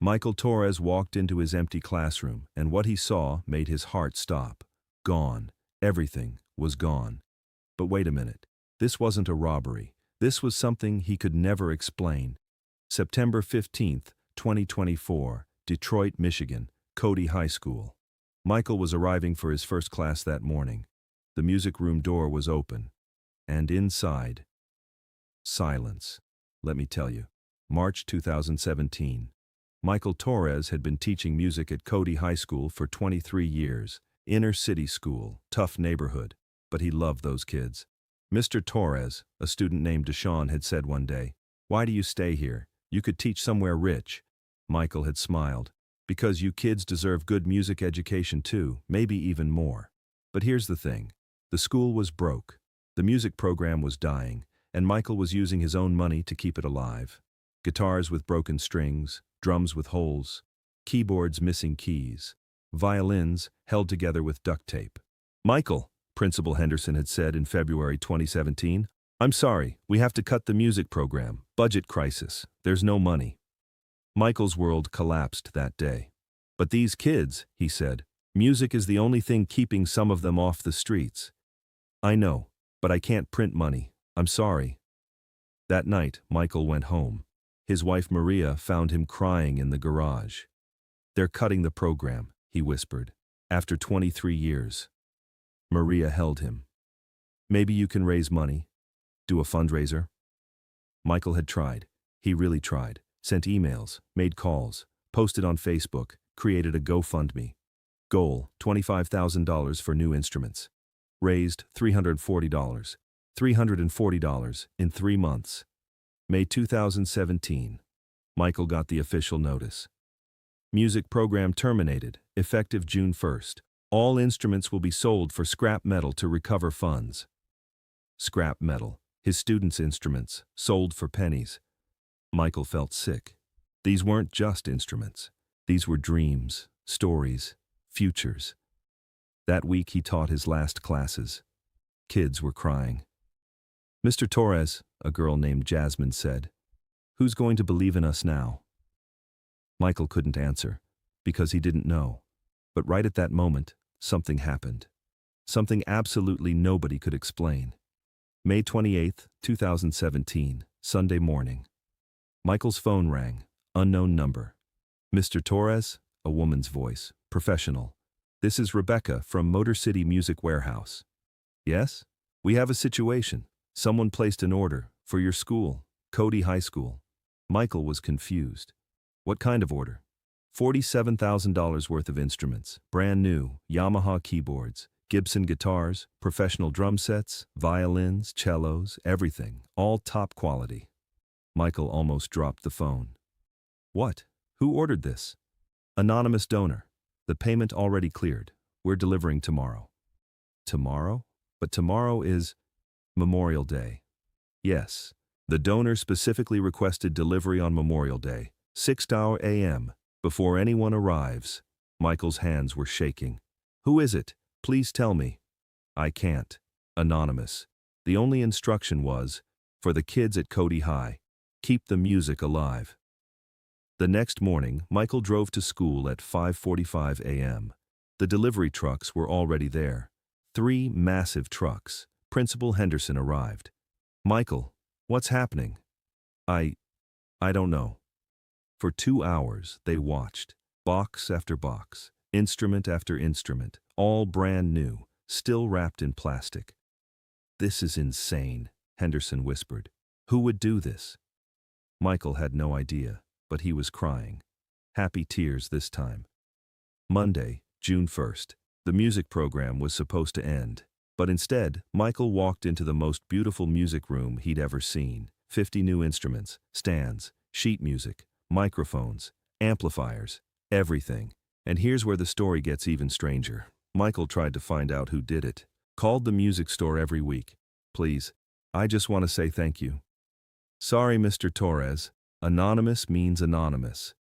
Michael Torres walked into his empty classroom, and what he saw made his heart stop. Gone. Everything was gone. But wait a minute. This wasn't a robbery. This was something he could never explain. September 15th, 2024, Detroit, Michigan, Cody High School. Michael was arriving for his first class that morning. The music room door was open. And inside, silence. Let me tell you. March 2017. Michael Torres had been teaching music at Cody High School for 23 years. Inner city school, tough neighborhood. But he loved those kids. Mr. Torres, a student named Deshaun, had said one day, "Why do you stay here? You could teach somewhere rich." Michael had smiled. "Because you kids deserve good music education too, maybe even more." But here's the thing. The school was broke. The music program was dying, and Michael was using his own money to keep it alive. Guitars with broken strings, drums with holes, keyboards missing keys, violins held together with duct tape. "Michael," Principal Henderson had said in February 2017, "I'm sorry, we have to cut the music program. Budget crisis. There's no money." Michael's world collapsed that day. "But these kids," he said, "music is the only thing keeping some of them off the streets." "I know, but I can't print money. I'm sorry." That night, Michael went home. His wife Maria found him crying in the garage. "They're cutting the program," he whispered, "after 23 years. Maria held him. "Maybe you can raise money. Do a fundraiser." Michael had tried. He really tried. Sent emails, made calls, posted on Facebook, created a GoFundMe. Goal, $25,000 for new instruments. Raised $340. $340 in 3 months. May 2017. Michael got the official notice. Music program terminated, effective June 1st. All instruments will be sold for scrap metal to recover funds. Scrap metal, his students' instruments, sold for pennies. Michael felt sick. These weren't just instruments. These were dreams, stories, futures. That week he taught his last classes. Kids were crying. "Mr. Torres," a girl named Jasmine said, "who's going to believe in us now?" Michael couldn't answer, because he didn't know. But right at that moment, something happened. Something absolutely nobody could explain. May 28th, 2017, Sunday morning. Michael's phone rang. Unknown number. "Mr. Torres?" A woman's voice. Professional. "This is Rebecca from Motor City Music Warehouse." "Yes? We have a situation. Someone placed an order for your school, Cody High School." Michael was confused. "What kind of order?" $47,000 worth of instruments, brand new, Yamaha keyboards, Gibson guitars, professional drum sets, violins, cellos, everything, all top quality. Michael almost dropped the phone. "What? Who ordered this?" "Anonymous donor. The payment already cleared. We're delivering tomorrow." "Tomorrow? But tomorrow is Memorial Day." "Yes. The donor specifically requested delivery on Memorial Day, 6 a.m., before anyone arrives." Michael's hands were shaking. "Who is it? Please tell me." "I can't." Anonymous. The only instruction was, for the kids at Cody High, keep the music alive. The next morning, Michael drove to school at 5:45 a.m. The delivery trucks were already there. 3 massive trucks. Principal Henderson arrived. "Michael, what's happening?" I don't know." For 2 hours, they watched. Box after box, instrument after instrument, all brand new, still wrapped in plastic. "This is insane," Henderson whispered. "Who would do this?" Michael had no idea, but he was crying. Happy tears this time. Monday, June 1st. The music program was supposed to end. But instead, Michael walked into the most beautiful music room he'd ever seen. 50 new instruments, stands, sheet music, microphones, amplifiers, everything. And here's where the story gets even stranger. Michael tried to find out who did it. Called the music store every week. "Please, I just want to say thank you." "Sorry, Mr. Torres. Anonymous means anonymous."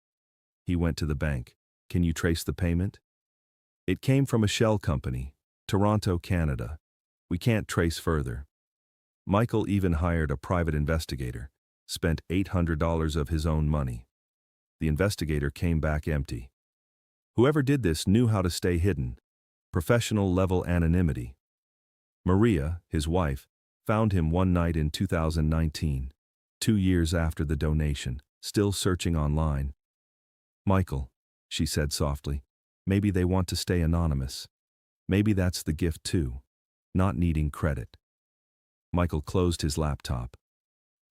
He went to the bank. "Can you trace the payment?" "It came from a shell company, Toronto, Canada. We can't trace further." Michael even hired a private investigator, spent $800 of his own money. The investigator came back empty. Whoever did this knew how to stay hidden. Professional-level anonymity. Maria, his wife, found him one night in 2019, 2 years after the donation, still searching online. "Michael," she said softly, "maybe they want to stay anonymous. Maybe that's the gift too, not needing credit." Michael closed his laptop.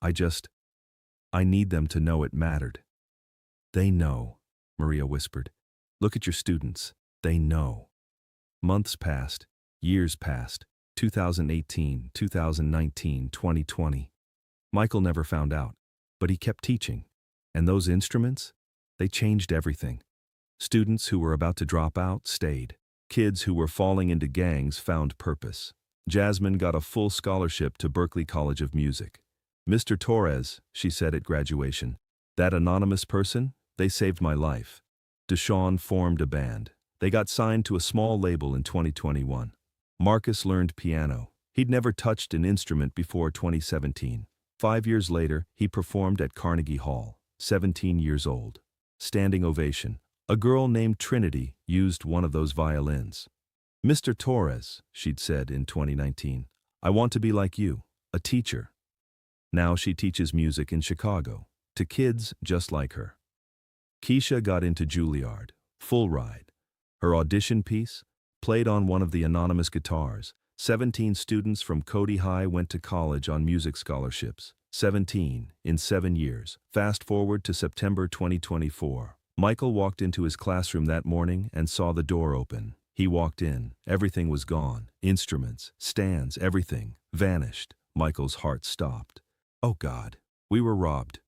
I need them to know it mattered." "They know," Maria whispered. "Look at your students. They know." Months passed, years passed, 2018, 2019, 2020. Michael never found out, but he kept teaching. And those instruments? They changed everything. Students who were about to drop out stayed. Kids who were falling into gangs found purpose. Jasmine got a full scholarship to Berklee College of Music. "Mr. Torres," she said at graduation, "that anonymous person, they saved my life." Deshawn formed a band. They got signed to a small label in 2021. Marcus learned piano. He'd never touched an instrument before 2017. 5 years later, he performed at Carnegie Hall, 17 years old. Standing ovation. A girl named Trinity used one of those violins. "Mr. Torres," she'd said in 2019, "I want to be like you, a teacher." Now she teaches music in Chicago, to kids just like her. Keisha got into Juilliard, full ride. Her audition piece, played on one of the anonymous guitars. 17 students from Cody High went to college on music scholarships. 17 in 7 years. Fast forward to September 2024. Michael walked into his classroom that morning and saw the door open. He walked in. Everything was gone. Instruments, stands, everything vanished. Michael's heart stopped. "Oh God, we were robbed."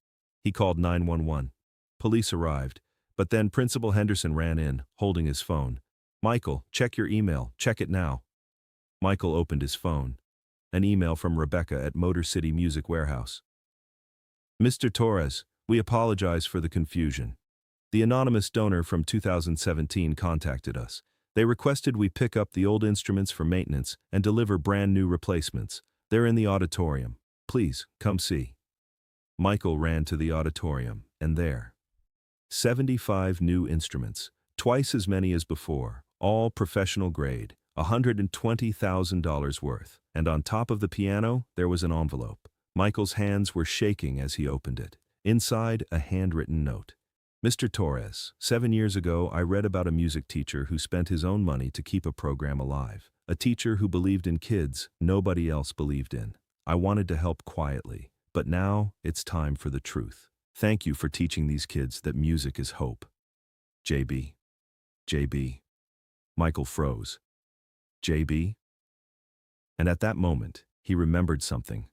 He called 911. Police arrived, but then Principal Henderson ran in, holding his phone. "Michael, check your email. Check it now." Michael opened his phone. An email from Rebecca at Motor City Music Warehouse. "Mr. Torres, we apologize for the confusion. The anonymous donor from 2017 contacted us. They requested we pick up the old instruments for maintenance and deliver brand new replacements. They're in the auditorium. Please, come see." Michael ran to the auditorium, and there, 75 new instruments, twice as many as before, all professional grade, $120,000 worth. And on top of the piano, there was an envelope. Michael's hands were shaking as he opened it. Inside, a handwritten note. "Mr. Torres, 7 years ago I read about a music teacher who spent his own money to keep a program alive. A teacher who believed in kids nobody else believed in. I wanted to help quietly, but now it's time for the truth. Thank you for teaching these kids that music is hope. JB." JB. Michael froze. JB? And at that moment, he remembered something.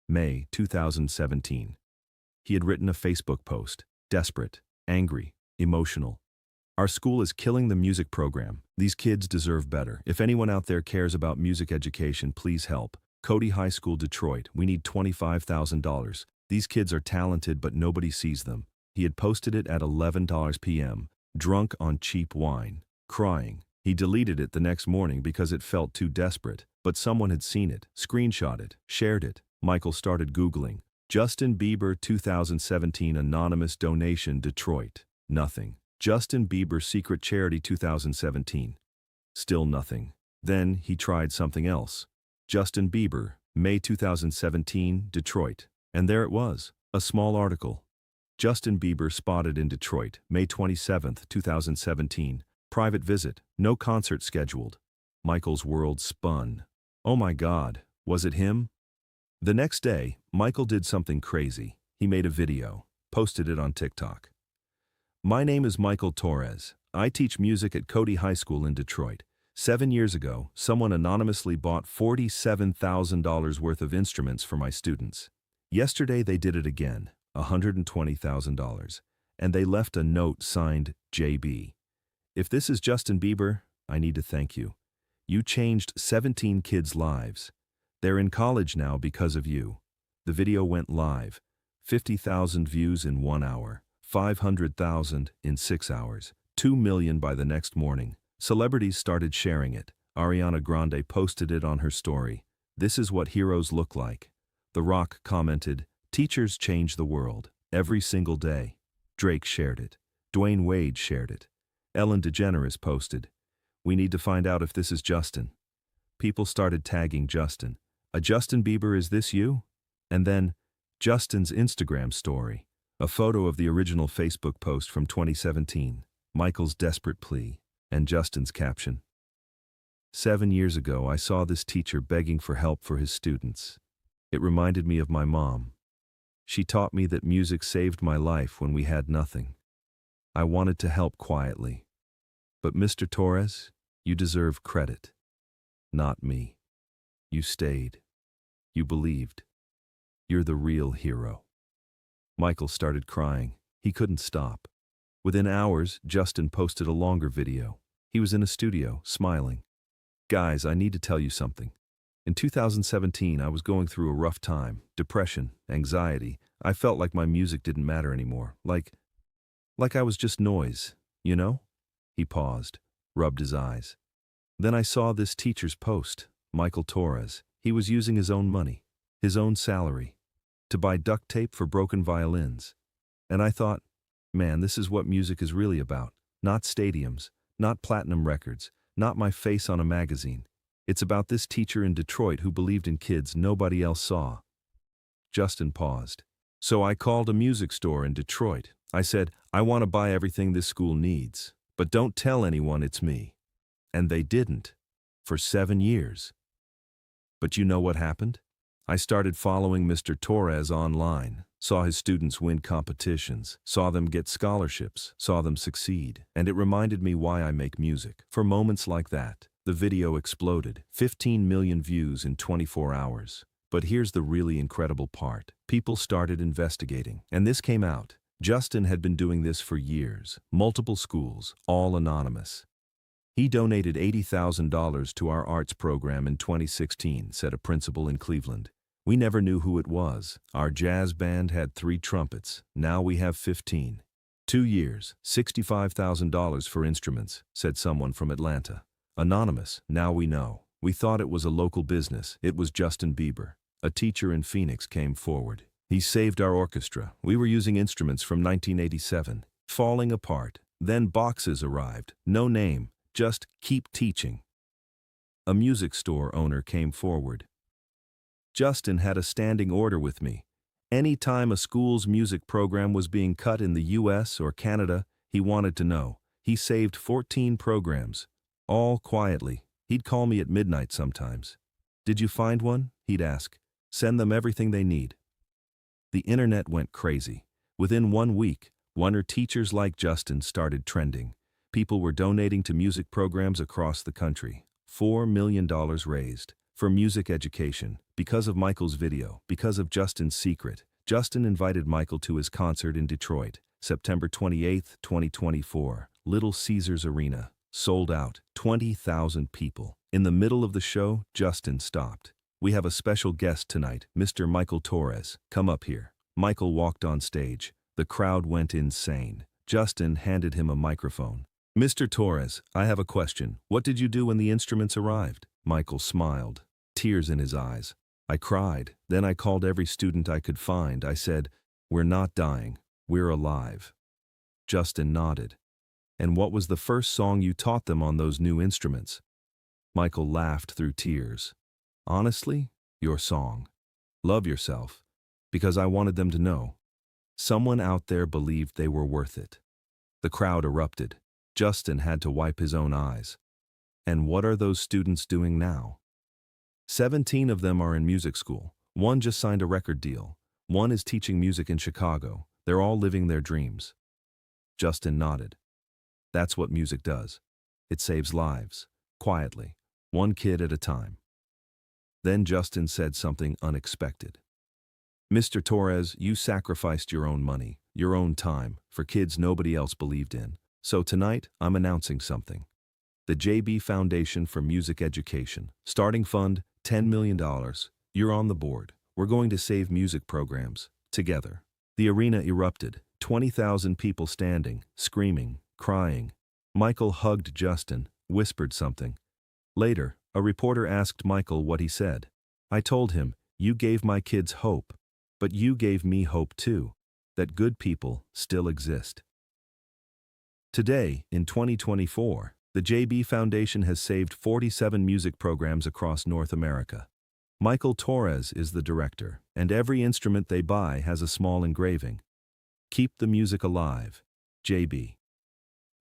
May 2017. He had written a Facebook post, desperate, angry, emotional. "Our school is killing the music program. These kids deserve better. If anyone out there cares about music education, please help. Cody High School, Detroit. We need $25,000. These kids are talented, but nobody sees them." He had posted it at 11 p.m., drunk on cheap wine, crying. He deleted it the next morning because it felt too desperate, but someone had seen it, screenshot it, shared it. Michael started Googling. Justin Bieber 2017 anonymous donation Detroit. Nothing. Justin Bieber secret charity 2017. Still nothing. Then he tried something else. Justin Bieber, May 2017, Detroit. And there it was, a small article. Justin Bieber spotted in Detroit, May 27, 2017. Private visit, no concert scheduled. Michael's world spun. Oh my God, was it him? The next day, Michael did something crazy. He made a video, posted it on TikTok. "My name is Michael Torres. I teach music at Cody High School in Detroit. 7 years ago, someone anonymously bought $47,000 worth of instruments for my students. Yesterday they did it again, $120,000, and they left a note signed JB. If this is Justin Bieber, I need to thank you. You changed 17 kids' lives. They're in college now because of you." The video went live. 50,000 views in 1 hour, 500,000 in 6 hours, 2 million by the next morning. Celebrities started sharing it. Ariana Grande posted it on her story. "This is what heroes look like." The Rock commented, "Teachers change the world, every single day." Drake shared it. Dwayne Wade shared it. Ellen DeGeneres posted, "We need to find out if this is Justin." People started tagging Justin. "A Justin Bieber, is this you?" And then, Justin's Instagram story. A photo of the original Facebook post from 2017. Michael's desperate plea. And Justin's caption. 7 years ago, I saw this teacher begging for help for his students. It reminded me of my mom. She taught me that music saved my life when we had nothing. I wanted to help quietly. But Mr. Torres, you deserve credit. Not me. You stayed. You believed. You're the real hero. Michael started crying. He couldn't stop. Within hours, Justin posted a longer video. He was in a studio, smiling. "Guys, I need to tell you something. In 2017, I was going through a rough time, depression, anxiety. I felt like my music didn't matter anymore, like I was just noise, you know?" He paused, rubbed his eyes. "Then I saw this teacher's post, Michael Torres. He was using his own money, his own salary, to buy duct tape for broken violins. And I thought, man, this is what music is really about. Not stadiums, not platinum records, not my face on a magazine. It's about this teacher in Detroit who believed in kids nobody else saw." Justin paused. "So I called a music store in Detroit. I said, I want to buy everything this school needs, but don't tell anyone it's me. And they didn't. For 7 years. But you know what happened? I started following Mr. Torres online, saw his students win competitions, saw them get scholarships, saw them succeed, and it reminded me why I make music. For moments like that, the video exploded, 15 million views in 24 hours. But here's the really incredible part. People started investigating, and this came out. Justin had been doing this for years, multiple schools, all anonymous. He donated $80,000 to our arts program in 2016, said a principal in Cleveland. We never knew who it was. Our jazz band had 3 trumpets. Now we have 15. 2 years, $65,000 for instruments, said someone from Atlanta. Anonymous, now we know. We thought it was a local business. It was Justin Bieber. A teacher in Phoenix came forward. He saved our orchestra. We were using instruments from 1987. Falling apart. Then boxes arrived. No name. Just keep teaching. A music store owner came forward. Justin had a standing order with me. Any time a school's music program was being cut in the US or Canada, he wanted to know. He saved 14 programs. All quietly. He'd call me at midnight sometimes. Did you find one? He'd ask. Send them everything they need. The internet went crazy. Within 1 week, wonder teachers like Justin started trending. People were donating to music programs across the country. $4 million raised for music education because of Michael's video, because of Justin's secret. Justin invited Michael to his concert in Detroit, September 28, 2024, Little Caesars Arena. Sold out, 20,000 people. In the middle of the show, Justin stopped. We have a special guest tonight, Mr. Michael Torres. Come up here. Michael walked on stage. The crowd went insane. Justin handed him a microphone. Mr. Torres, I have a question. What did you do when the instruments arrived? Michael smiled, tears in his eyes. I cried. Then I called every student I could find. I said, we're not dying. We're alive. Justin nodded. And what was the first song you taught them on those new instruments? Michael laughed through tears. Honestly, your song. Love Yourself. Because I wanted them to know. Someone out there believed they were worth it. The crowd erupted. Justin had to wipe his own eyes. And what are those students doing now? 17 of them are in music school. 1 just signed a record deal. 1 is teaching music in Chicago. They're all living their dreams. Justin nodded. That's what music does. It saves lives, quietly, 1 kid at a time. Then Justin said something unexpected. Mr. Torres, you sacrificed your own money, your own time, for kids nobody else believed in. So tonight, I'm announcing something. The JB Foundation for Music Education. Starting fund, $10 million. You're on the board. We're going to save music programs. Together. The arena erupted. 20,000 people standing, screaming, crying. Michael hugged Justin, whispered something. Later, a reporter asked Michael what he said. I told him, you gave my kids hope. But you gave me hope too. that good people still exist. Today, in 2024, the JB Foundation has saved 47 music programs across North America. Michael Torres is the director, and every instrument they buy has a small engraving. Keep the music alive, JB.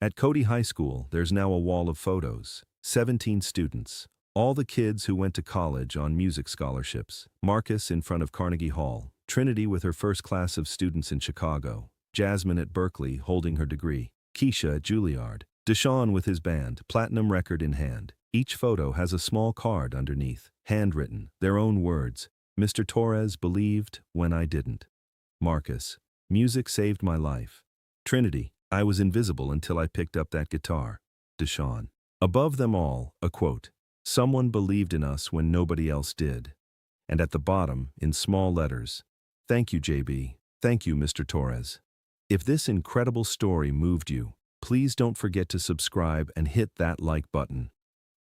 At Cody High School, there's now a wall of photos. 17 students, all the kids who went to college on music scholarships. Marcus in front of Carnegie Hall, Trinity with her first class of students in Chicago, Jasmine at Berkeley holding her degree, Keisha at Juilliard, Deshaun with his band, platinum record in hand. Each photo has a small card underneath, handwritten, their own words. Mr. Torres believed when I didn't. Marcus, music saved my life. Trinity, I was invisible until I picked up that guitar. Deshaun. Above them all, a quote. Someone believed in us when nobody else did. And at the bottom, in small letters, thank you, JB. Thank you, Mr. Torres. If this incredible story moved you, please don't forget to subscribe and hit that like button.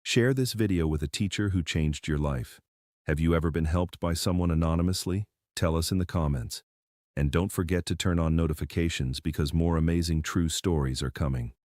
Share this video with a teacher who changed your life. Have you ever been helped by someone anonymously? Tell us in the comments. And don't forget to turn on notifications because more amazing true stories are coming.